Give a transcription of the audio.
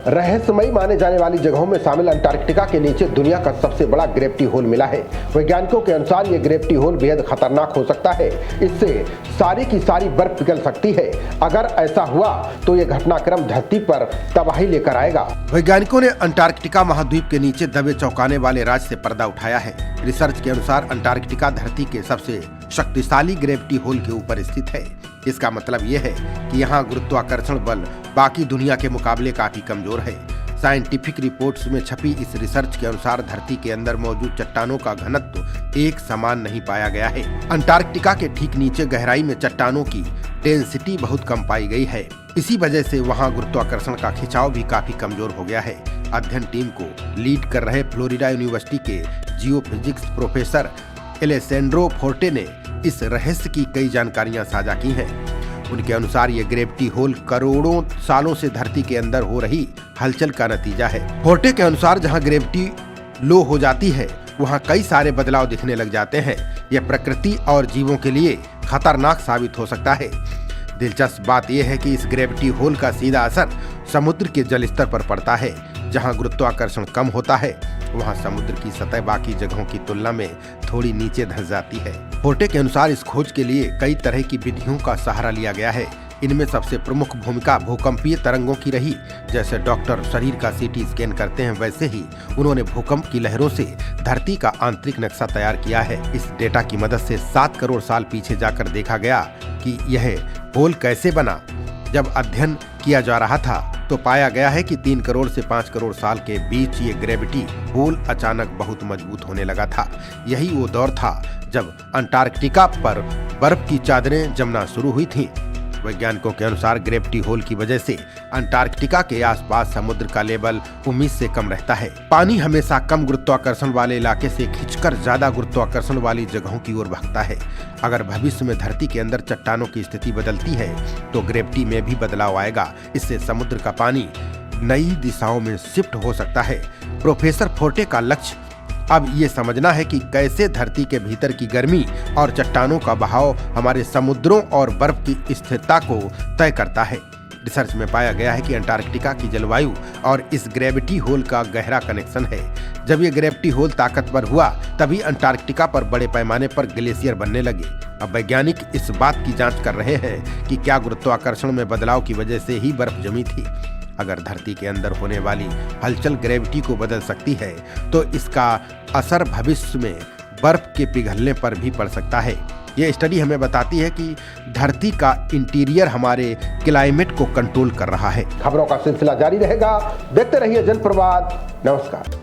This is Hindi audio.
रहस्यमयी माने जाने वाली जगहों में शामिल अंटार्कटिका के नीचे दुनिया का सबसे बड़ा ग्रेविटी होल मिला है। वैज्ञानिकों के अनुसार ये ग्रेविटी होल बेहद खतरनाक हो सकता है। इससे सारी की सारी बर्फ पिघल सकती है। अगर ऐसा हुआ तो ये घटनाक्रम धरती पर तबाही लेकर आएगा। वैज्ञानिकों ने अंटार्कटिका महाद्वीप के नीचे दबे चौंकाने वाले राज से पर्दा उठाया है। रिसर्च के अनुसार अंटार्कटिका धरती के सबसे शक्तिशाली ग्रेविटी होल के ऊपर स्थित है। इसका मतलब यह है कि यहाँ गुरुत्वाकर्षण बल बाकी दुनिया के मुकाबले काफी कमजोर है। साइंटिफिक रिपोर्ट्स में छपी इस रिसर्च के अनुसार धरती के अंदर मौजूद चट्टानों का घनत्व एक समान नहीं पाया गया है। अंटार्कटिका के ठीक नीचे गहराई में चट्टानों की डेंसिटी बहुत कम पाई गई है। इसी वजह से वहाँ गुरुत्वाकर्षण का खिंचाव भी काफी कमजोर हो गया है। अध्ययन टीम को लीड कर रहे फ्लोरिडा यूनिवर्सिटी के जियोफिजिक्स प्रोफेसर एलेसेंड्रो फोर्टे ने इस रहस्य की कई जानकारियां साझा की हैं। उनके अनुसार ये ग्रेविटी होल करोड़ों सालों से धरती के अंदर हो रही हलचल का नतीजा है। फोर्टे के अनुसार जहां ग्रेविटी लो हो जाती है वहां कई सारे बदलाव दिखने लग जाते हैं। यह प्रकृति और जीवों के लिए खतरनाक साबित हो सकता है। दिलचस्प बात यह है कि इस ग्रेविटी होल का सीधा असर समुद्र के जल स्तर पर पड़ता है। जहां गुरुत्वाकर्षण कम होता है वहां समुद्र की सतह बाकी जगहों की तुलना में थोड़ी नीचे धंस जाती है। फोर्टे के अनुसार इस खोज के लिए कई तरह की विधियों का सहारा लिया गया है। इनमें सबसे प्रमुख भूमिका भूकंपीय तरंगों की रही। जैसे डॉक्टर शरीर का सीटी स्कैन करते हैं, वैसे ही उन्होंने भूकंप की लहरों से धरती का आंतरिक नक्शा तैयार किया है। इस डेटा की मदद से 7 करोड़ साल पीछे जाकर देखा गया कि यह होल कैसे बना। जब अध्ययन किया जा रहा था तो पाया गया है कि 3 करोड़ से 5 करोड़ साल के बीच ये ग्रेविटी होल अचानक बहुत मजबूत होने लगा था। यही वो दौर था जब अंटार्कटिका पर बर्फ की चादरें जमना शुरू हुई थीं। वैज्ञानिकों के अनुसार ग्रेविटी होल की वजह से अंटार्कटिका के आसपास समुद्र का लेवल उम्मीद से कम रहता है। पानी हमेशा कम गुरुत्वाकर्षण वाले इलाके से खिंचकर ज्यादा गुरुत्वाकर्षण वाली जगहों की ओर भागता है। अगर भविष्य में धरती के अंदर चट्टानों की स्थिति बदलती है तो ग्रेविटी में भी बदलाव आएगा। इससे समुद्र का पानी नई दिशाओं में शिफ्ट हो सकता है। प्रोफेसर फोर्टे का लक्ष्य अब ये समझना है कि कैसे धरती के भीतर की गर्मी और चट्टानों का बहाव हमारे समुद्रों और बर्फ की स्थिरता को तय करता है। रिसर्च में पाया गया है कि अंटार्कटिका की जलवायु और इस ग्रेविटी होल का गहरा कनेक्शन है। जब ये ग्रेविटी होल ताकतवर हुआ तभी अंटार्कटिका पर बड़े पैमाने पर ग्लेशियर बनने लगे। अब वैज्ञानिक इस बात की जांच कर रहे हैं कि क्या गुरुत्वाकर्षण में बदलाव की वजह से ही बर्फ जमी थी। अगर धरती के अंदर होने वाली हलचल ग्रेविटी को बदल सकती है तो इसका असर भविष्य में बर्फ के पिघलने पर भी पड़ सकता है। ये स्टडी हमें बताती है कि धरती का इंटीरियर हमारे क्लाइमेट को कंट्रोल कर रहा है। खबरों का सिलसिला जारी रहेगा। देखते रहिए जनप्रवाद। नमस्कार।